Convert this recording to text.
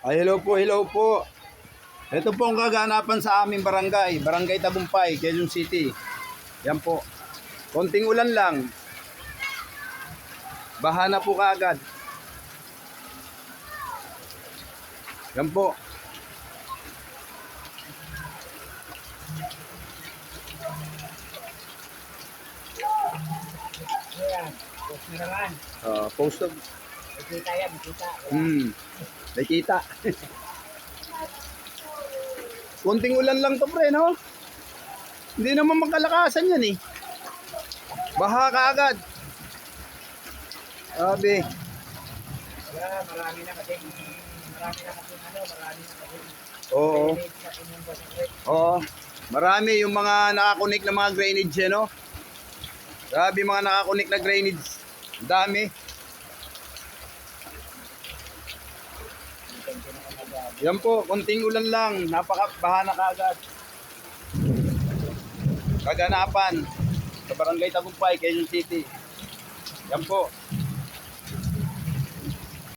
Ay, hello po, hello po. Ito po ang kaganapan sa aming barangay, Barangay Tagumpay, Quezon City. Yan po. Konting ulan lang. Baha na po kaagad. Yan po. Ayan, post na naman. Post of... Nakita yan, nakita. Nakita. Konting ulan lang to, pre, no? Hindi naman magkalakasan yan, eh. Baha kaagad. Sabi. Wala, marami na kasi marami na kasi Oo. drainage na inyong basket. Oo. Marami yung mga nakakunik na mga drainage, eh, no? Grabe mga nakakunik na drainage. Ang dami. Yan po, konting ulan lang. Napakabaha na kaagad. Kaganapan sa Barangay Tagumpay, Quezon City. Yan po.